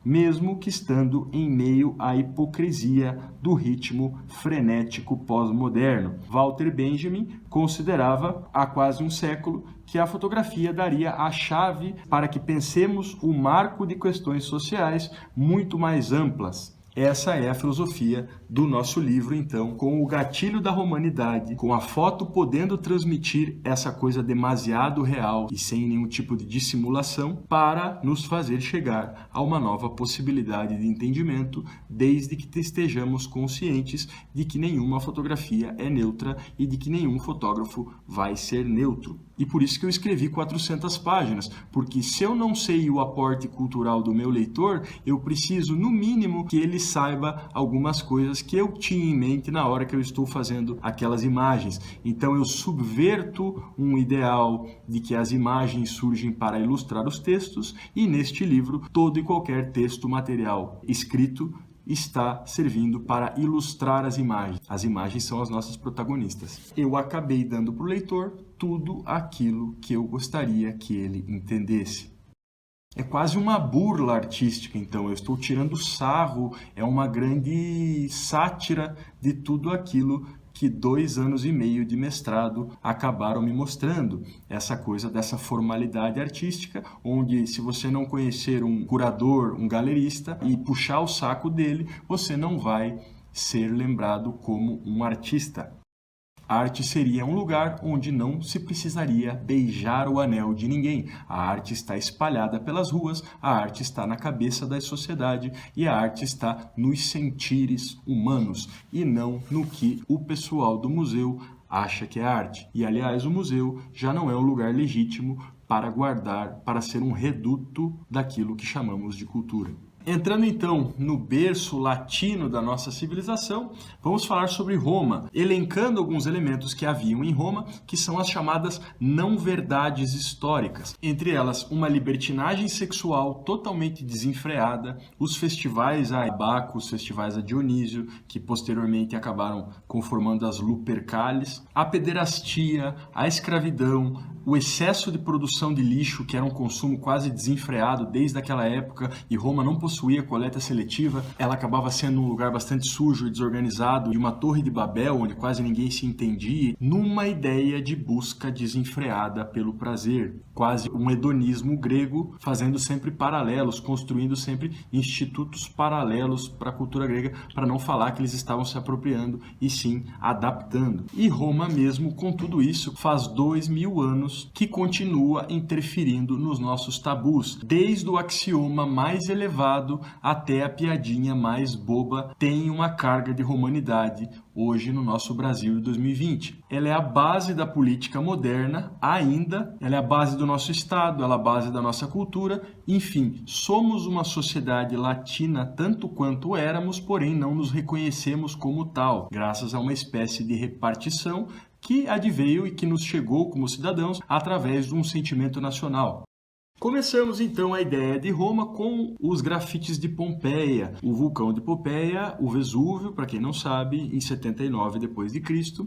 mesmo que estando em meio à hipocrisia do ritmo frenético pós-moderno. Walter Benjamin considerava, há quase um século, que a fotografia daria a chave para que pensemos o marco de questões sociais muito mais amplas. Essa é a filosofia do nosso livro, então, com o gatilho da romanidade, com a foto podendo transmitir essa coisa demasiado real e sem nenhum tipo de dissimulação, para nos fazer chegar a uma nova possibilidade de entendimento, desde que estejamos conscientes de que nenhuma fotografia é neutra e de que nenhum fotógrafo vai ser neutro. E por isso que eu escrevi 400 páginas, porque se eu não sei o aporte cultural do meu leitor, eu preciso, no mínimo, que ele saiba algumas coisas que eu tinha em mente na hora que eu estou fazendo aquelas imagens. Então eu subverto um ideal de que as imagens surgem para ilustrar os textos, e neste livro, todo e qualquer texto material escrito está servindo para ilustrar as imagens. As imagens são as nossas protagonistas. Eu acabei dando para o leitor tudo aquilo que eu gostaria que ele entendesse. É quase uma burla artística, então. Eu estou tirando sarro, é uma grande sátira de tudo aquilo que 2 anos e meio de mestrado acabaram me mostrando. Essa coisa dessa formalidade artística, onde se você não conhecer um curador, um galerista, e puxar o saco dele, você não vai ser lembrado como um artista. A arte seria um lugar onde não se precisaria beijar o anel de ninguém. A arte está espalhada pelas ruas, a arte está na cabeça da sociedade e a arte está nos sentires humanos e não no que o pessoal do museu acha que é arte. E, aliás, o museu já não é um lugar legítimo para guardar, para ser um reduto daquilo que chamamos de cultura. Entrando então no berço latino da nossa civilização, vamos falar sobre Roma, elencando alguns elementos que haviam em Roma, que são as chamadas não-verdades históricas. Entre elas, uma libertinagem sexual totalmente desenfreada, os festivais a Baco, os festivais a Dionísio, que posteriormente acabaram conformando as Lupercales, a pederastia, a escravidão, o excesso de produção de lixo, que era um consumo quase desenfreado desde aquela época, e Roma não possuía coleta seletiva, ela acabava sendo um lugar bastante sujo e desorganizado, e uma torre de Babel, onde quase ninguém se entendia, numa ideia de busca desenfreada pelo prazer. Quase um hedonismo grego, fazendo sempre paralelos, construindo sempre institutos paralelos para a cultura grega, para não falar que eles estavam se apropriando, e sim adaptando. E Roma mesmo, com tudo isso, faz 2000 anos que continua interferindo nos nossos tabus, desde o axioma mais elevado até a piadinha mais boba, tem uma carga de romanidade hoje no nosso Brasil de 2020. Ela é a base da política moderna ainda, ela é a base do nosso Estado, ela é a base da nossa cultura, enfim, somos uma sociedade latina tanto quanto éramos, porém não nos reconhecemos como tal, graças a uma espécie de repartição que adveio e que nos chegou como cidadãos através de um sentimento nacional. Começamos então a ideia de Roma com os grafites de Pompeia. O vulcão de Pompeia, o Vesúvio, para quem não sabe, em 79 d.C.,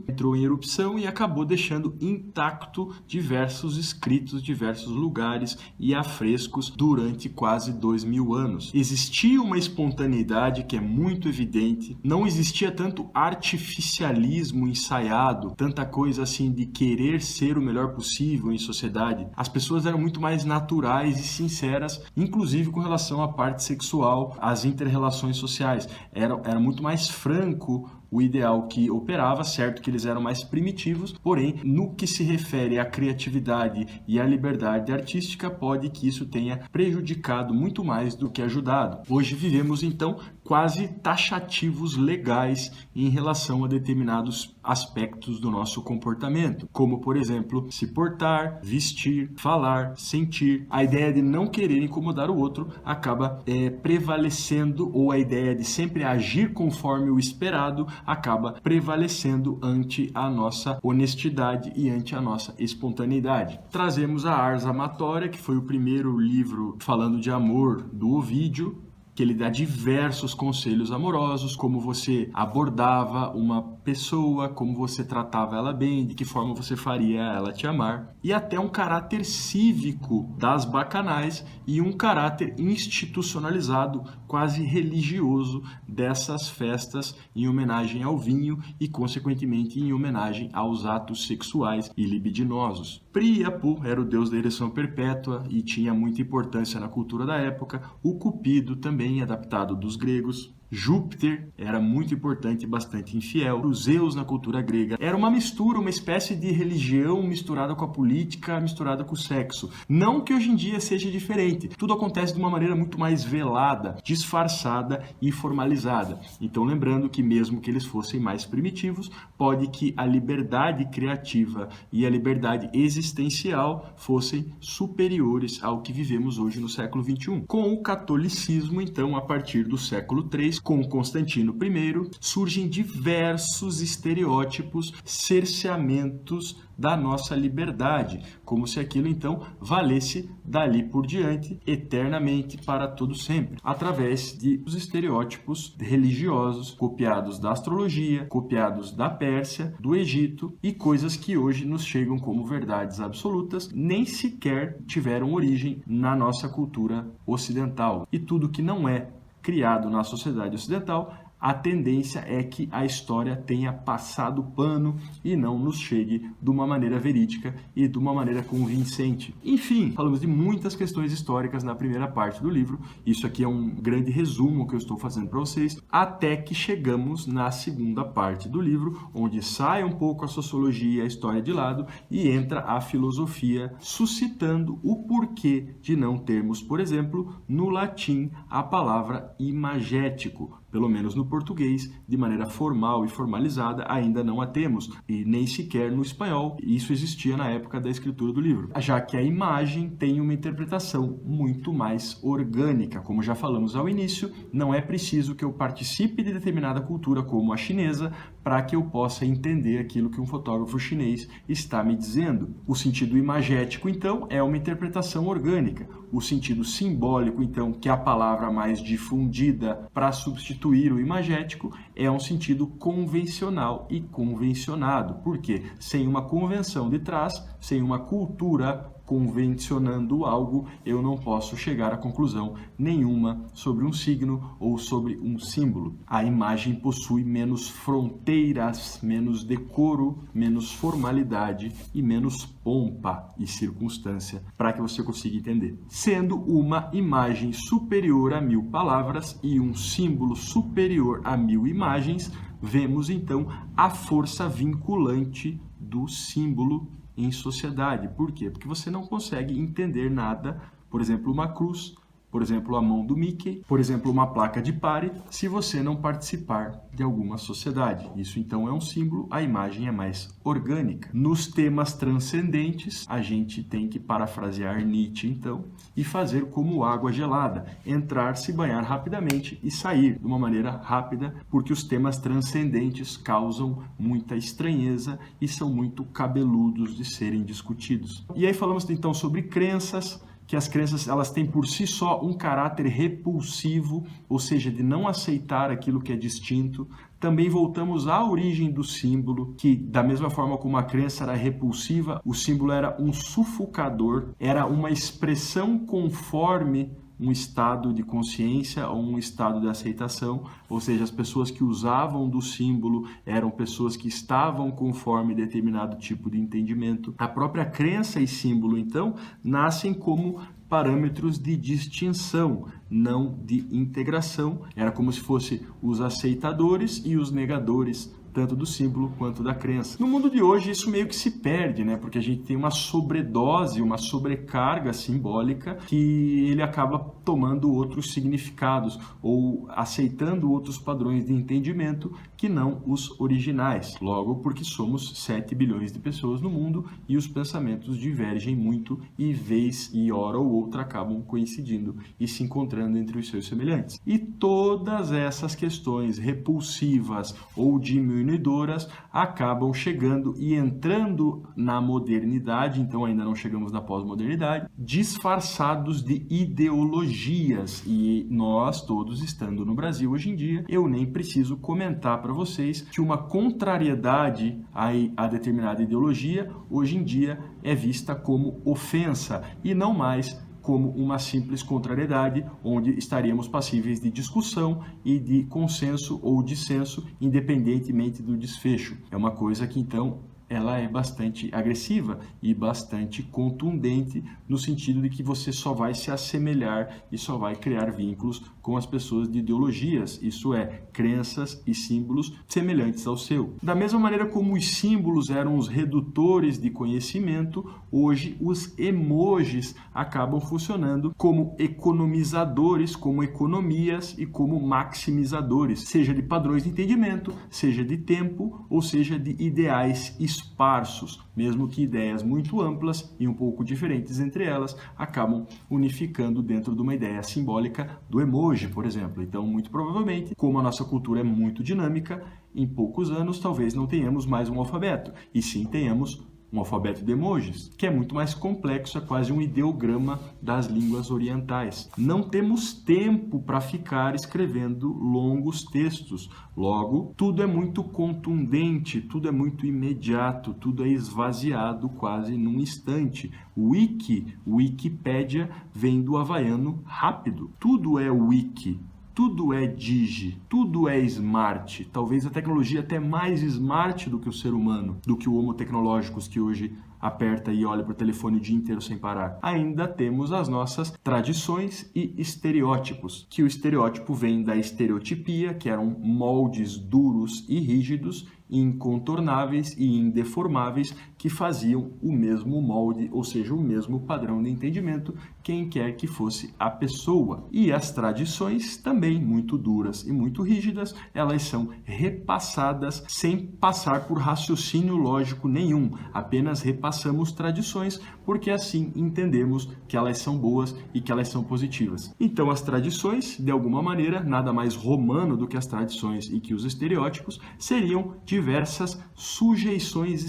entrou em erupção e acabou deixando intacto diversos escritos, diversos lugares e afrescos durante quase 2000 anos. Existia uma espontaneidade que é muito evidente, não existia tanto artificialismo ensaiado, tanta coisa assim de querer ser o melhor possível em sociedade. As pessoas eram muito mais naturais e sinceras, inclusive com relação à parte sexual, às inter-relações sociais. Era muito mais franco o ideal que operava, certo que eles eram mais primitivos, porém, no que se refere à criatividade e à liberdade artística, pode que isso tenha prejudicado muito mais do que ajudado. Hoje vivemos, então, quase taxativos legais em relação a determinados aspectos do nosso comportamento, como, por exemplo, se portar, vestir, falar, sentir. A ideia de não querer incomodar o outro acaba prevalecendo, ou a ideia de sempre agir conforme o esperado acaba prevalecendo ante a nossa honestidade e ante a nossa espontaneidade. Trazemos a Ars Amatória, que foi o primeiro livro falando de amor do Ovídio, que ele dá diversos conselhos amorosos, como você abordava uma pessoa, como você tratava ela bem, de que forma você faria ela te amar, e até um caráter cívico das bacanais e um caráter institucionalizado, quase religioso, dessas festas em homenagem ao vinho e, consequentemente, em homenagem aos atos sexuais e libidinosos. Príapo era o deus da ereção perpétua e tinha muita importância na cultura da época. O Cupido, também adaptado dos gregos. Júpiter era muito importante e bastante infiel. Os Zeus na cultura grega era uma mistura, uma espécie de religião misturada com a política, misturada com o sexo. Não que hoje em dia seja diferente. Tudo acontece de uma maneira muito mais velada, disfarçada e formalizada. Então, lembrando que mesmo que eles fossem mais primitivos, pode que a liberdade criativa e a liberdade existencial fossem superiores ao que vivemos hoje no século XXI. Com o catolicismo, então, a partir do século III, com Constantino I, surgem diversos estereótipos, cerceamentos da nossa liberdade, como se aquilo então valesse dali por diante, eternamente, para todo sempre, através dos estereótipos religiosos copiados da astrologia, copiados da Pérsia, do Egito e coisas que hoje nos chegam como verdades absolutas, nem sequer tiveram origem na nossa cultura ocidental. E tudo que não é criado na sociedade ocidental, a tendência é que a história tenha passado pano e não nos chegue de uma maneira verídica e de uma maneira convincente. Enfim, falamos de muitas questões históricas na primeira parte do livro. Isso aqui é um grande resumo que eu estou fazendo para vocês, até que chegamos na segunda parte do livro, onde sai um pouco a sociologia e a história de lado e entra a filosofia, suscitando o porquê de não termos, por exemplo, no latim, a palavra imagético. Pelo menos no português, de maneira formal e formalizada, ainda não a temos, e nem sequer no espanhol. Isso existia na época da escritura do livro, já que a imagem tem uma interpretação muito mais orgânica. Como já falamos ao início, não é preciso que eu participe de determinada cultura, como a chinesa, para que eu possa entender aquilo que um fotógrafo chinês está me dizendo. O sentido imagético, então, é uma interpretação orgânica. O sentido simbólico, então, que é a palavra mais difundida para substituir o imagético, é um sentido convencional e convencionado. Por quê? Sem uma convenção de trás, sem uma cultura convencionando algo, eu não posso chegar a conclusão nenhuma sobre um signo ou sobre um símbolo. A imagem possui menos fronteiras, menos decoro, menos formalidade e menos pompa e circunstância para que você consiga entender. Sendo uma imagem superior a 1000 palavras e um símbolo superior a 1000 imagens, vemos então a força vinculante do símbolo em sociedade. Por quê? Porque você não consegue entender nada, por exemplo, uma cruz, por exemplo, a mão do Mickey, por exemplo, uma placa de pare, se você não participar de alguma sociedade. Isso então é um símbolo, a imagem é mais orgânica. Nos temas transcendentes, a gente tem que parafrasear Nietzsche então e fazer como água gelada, entrar, se banhar rapidamente e sair de uma maneira rápida, porque os temas transcendentes causam muita estranheza e são muito cabeludos de serem discutidos. E aí falamos então sobre crenças, que as crenças elas têm por si só um caráter repulsivo, ou seja, de não aceitar aquilo que é distinto. Também voltamos à origem do símbolo, que da mesma forma como a crença era repulsiva, o símbolo era um sufocador, era uma expressão conforme um estado de consciência ou um estado de aceitação, ou seja, as pessoas que usavam do símbolo eram pessoas que estavam conforme determinado tipo de entendimento. A própria crença e símbolo, então, nascem como parâmetros de distinção, não de integração. Era como se fossem os aceitadores e os negadores, tanto do símbolo quanto da crença. No mundo de hoje, isso meio que se perde, né? Porque a gente tem uma sobredose, uma sobrecarga simbólica que ele acaba tomando outros significados ou aceitando outros padrões de entendimento que não os originais. Logo, porque somos 7 bilhões de pessoas no mundo e os pensamentos divergem muito e vez e hora ou outra acabam coincidindo e se encontrando entre os seus semelhantes. E todas essas questões repulsivas ou diminutivas diminuidoras, acabam chegando e entrando na modernidade, então ainda não chegamos na pós-modernidade, disfarçados de ideologias. E nós, todos estando no Brasil hoje em dia, eu nem preciso comentar para vocês que uma contrariedade a determinada ideologia, hoje em dia, é vista como ofensa e não mais como uma simples contrariedade, onde estaríamos passíveis de discussão e de consenso ou dissenso, independentemente do desfecho. É uma coisa que, então, ela é bastante agressiva e bastante contundente, no sentido de que você só vai se assemelhar e só vai criar vínculos com as pessoas de ideologias, isso é, crenças e símbolos semelhantes ao seu. Da mesma maneira como os símbolos eram os redutores de conhecimento, hoje os emojis acabam funcionando como economizadores, como economias e como maximizadores, seja de padrões de entendimento, seja de tempo ou seja de ideais esparsos, mesmo que ideias muito amplas e um pouco diferentes entre elas acabam unificando dentro de uma ideia simbólica do emoji, por exemplo. Então, muito provavelmente, como a nossa cultura é muito dinâmica, em poucos anos talvez não tenhamos mais um alfabeto, e sim tenhamos um alfabeto de emojis, que é muito mais complexo, é quase um ideograma das línguas orientais. Não temos tempo para ficar escrevendo longos textos. Logo, tudo é muito contundente, tudo é muito imediato, tudo é esvaziado quase num instante. Wikipédia, vem do havaiano rápido. Tudo é wiki. Tudo é digi, tudo é smart, talvez a tecnologia até mais smart do que o ser humano, do que o homo tecnológicos que hoje aperta e olha para o telefone o dia inteiro sem parar. Ainda temos as nossas tradições e estereótipos, que o estereótipo vem da estereotipia, que eram moldes duros e rígidos, incontornáveis e indeformáveis, que faziam o mesmo molde, ou seja, o mesmo padrão de entendimento, quem quer que fosse a pessoa. E as tradições, também muito duras e muito rígidas, elas são repassadas sem passar por raciocínio lógico nenhum, apenas repassamos tradições porque assim entendemos que elas são boas e que elas são positivas. Então as tradições, de alguma maneira, nada mais romano do que as tradições e que os estereótipos, seriam diversas sujeições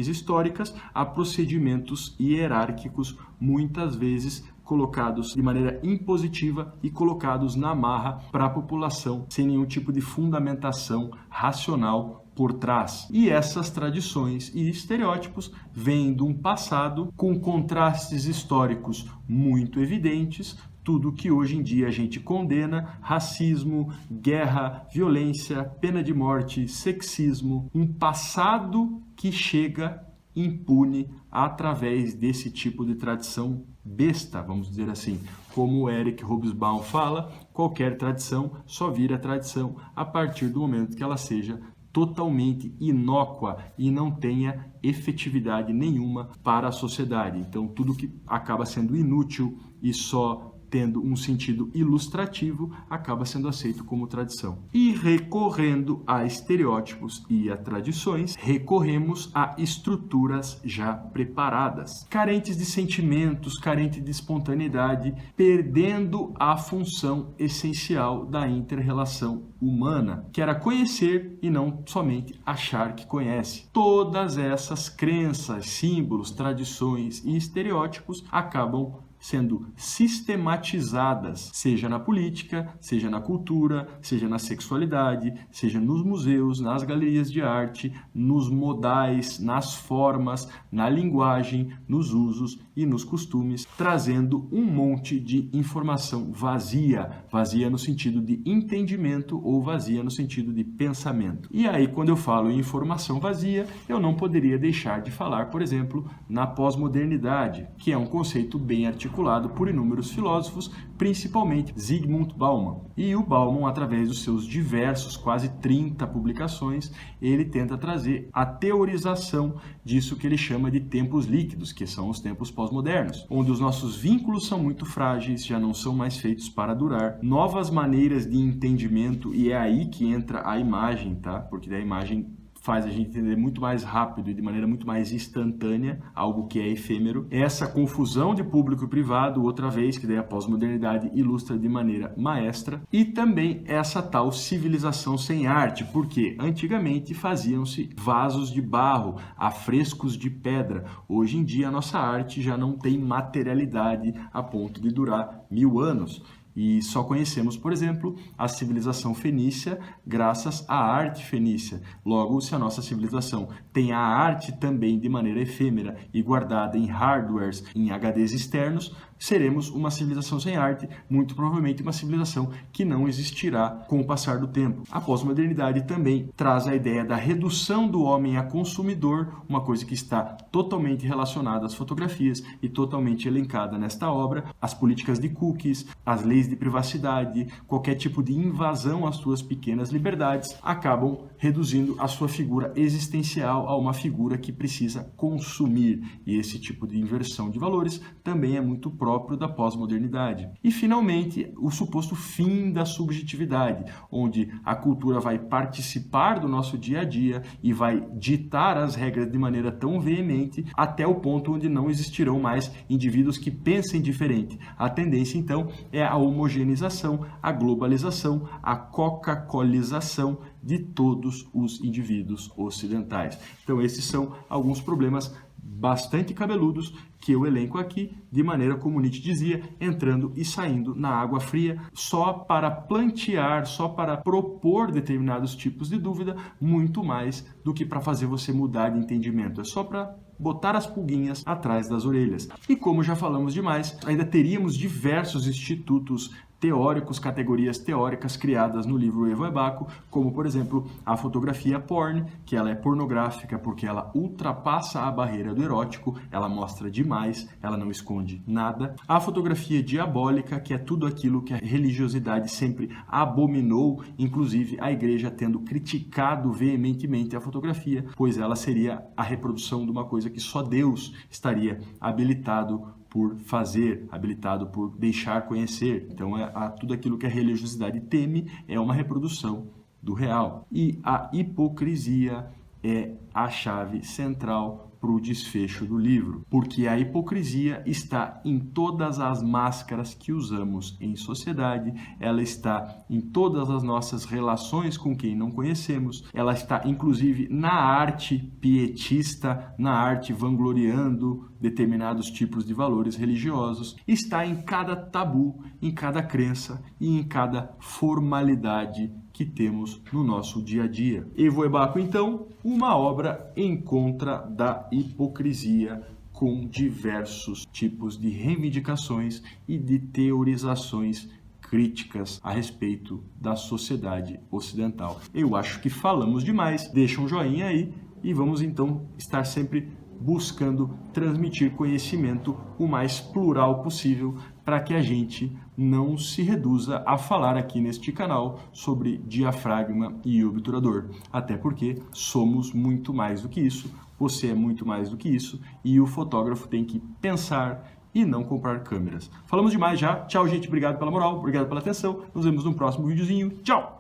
históricas a procedimentos hierárquicos, muitas vezes colocados de maneira impositiva e colocados na marra para a população, sem nenhum tipo de fundamentação racional por trás. E essas tradições e estereótipos vêm de um passado com contrastes históricos muito evidentes, tudo que hoje em dia a gente condena: racismo, guerra, violência, pena de morte, sexismo, um passado que chega impune através desse tipo de tradição besta, vamos dizer assim. Como o Eric Hobsbawm fala, qualquer tradição só vira tradição a partir do momento que ela seja totalmente inócua e não tenha efetividade nenhuma para a sociedade. Então, tudo que acaba sendo inútil e só tendo um sentido ilustrativo, acaba sendo aceito como tradição. E recorrendo a estereótipos e a tradições, recorremos a estruturas já preparadas, carentes de sentimentos, carentes de espontaneidade, perdendo a função essencial da inter-relação humana, que era conhecer e não somente achar que conhece. Todas essas crenças, símbolos, tradições e estereótipos acabam sendo sistematizadas, seja na política, seja na cultura, seja na sexualidade, seja nos museus, nas galerias de arte, nos modais, nas formas, na linguagem, nos usos e nos costumes, trazendo um monte de informação vazia, vazia no sentido de entendimento ou vazia no sentido de pensamento. E aí, quando eu falo em informação vazia, eu não poderia deixar de falar, por exemplo, na pós-modernidade, que é um conceito bem articulado por inúmeros filósofos, principalmente Zygmunt Bauman. E o Bauman, através dos seus diversos, quase 30 publicações, ele tenta trazer a teorização disso que ele chama de tempos líquidos, que são os tempos pós-modernos, onde os nossos vínculos são muito frágeis, já não são mais feitos para durar, novas maneiras de entendimento, e é aí que entra a imagem, tá? Porque a imagem faz a gente entender muito mais rápido e de maneira muito mais instantânea algo que é efêmero. Essa confusão de público e privado, outra vez, que daí a pós-modernidade ilustra de maneira maestra. E também essa tal civilização sem arte, porque antigamente faziam-se vasos de barro, afrescos de pedra. Hoje em dia a nossa arte já não tem materialidade a ponto de durar 1000 anos. E só conhecemos, por exemplo, a civilização fenícia graças à arte fenícia. Logo, se a nossa civilização tem a arte também de maneira efêmera e guardada em hardwares, em HDs externos, seremos uma civilização sem arte, muito provavelmente uma civilização que não existirá com o passar do tempo. A pós-modernidade também traz a ideia da redução do homem a consumidor, uma coisa que está totalmente relacionada às fotografias e totalmente elencada nesta obra. As políticas de cookies, as leis de privacidade, qualquer tipo de invasão às suas pequenas liberdades acabam reduzindo a sua figura existencial a uma figura que precisa consumir. E esse tipo de inversão de valores também é muito próprio da pós-modernidade. E, finalmente, o suposto fim da subjetividade, onde a cultura vai participar do nosso dia a dia e vai ditar as regras de maneira tão veemente até o ponto onde não existirão mais indivíduos que pensem diferente. A tendência, então, é a homogeneização, a globalização, a coca-colização de todos os indivíduos ocidentais. Então, esses são alguns problemas bastante cabeludos que eu elenco aqui, de maneira como Nietzsche dizia, entrando e saindo na água fria, só para plantear, só para propor determinados tipos de dúvida, muito mais do que para fazer você mudar de entendimento. É só para botar as pulguinhas atrás das orelhas. E como já falamos demais, ainda teríamos diversos institutos teóricos, categorias teóricas criadas no livro Evo e Baco, como, por exemplo, a fotografia porn, que ela é pornográfica porque ela ultrapassa a barreira do erótico, ela mostra demais, ela não esconde nada. A fotografia diabólica, que é tudo aquilo que a religiosidade sempre abominou, inclusive a igreja tendo criticado veementemente a fotografia, pois ela seria a reprodução de uma coisa que só Deus estaria habilitado por fazer, habilitado por deixar conhecer. Então, tudo aquilo que a religiosidade teme é uma reprodução do real. E a hipocrisia é a chave central para o desfecho do livro, porque a hipocrisia está em todas as máscaras que usamos em sociedade, ela está em todas as nossas relações com quem não conhecemos, ela está inclusive na arte pietista, na arte vangloriando determinados tipos de valores religiosos, está em cada tabu, em cada crença e em cada formalidade que temos no nosso dia a dia. Evo e Baco, então, uma obra em contra da hipocrisia, com diversos tipos de reivindicações e de teorizações críticas a respeito da sociedade ocidental. Eu acho que falamos demais, deixa um joinha aí e vamos então estar sempre buscando transmitir conhecimento o mais plural possível para que a gente não se reduza a falar aqui neste canal sobre diafragma e obturador. Até porque somos muito mais do que isso, você é muito mais do que isso e o fotógrafo tem que pensar e não comprar câmeras. Falamos demais já. Tchau, gente. Obrigado pela moral, obrigado pela atenção. Nos vemos no próximo videozinho. Tchau!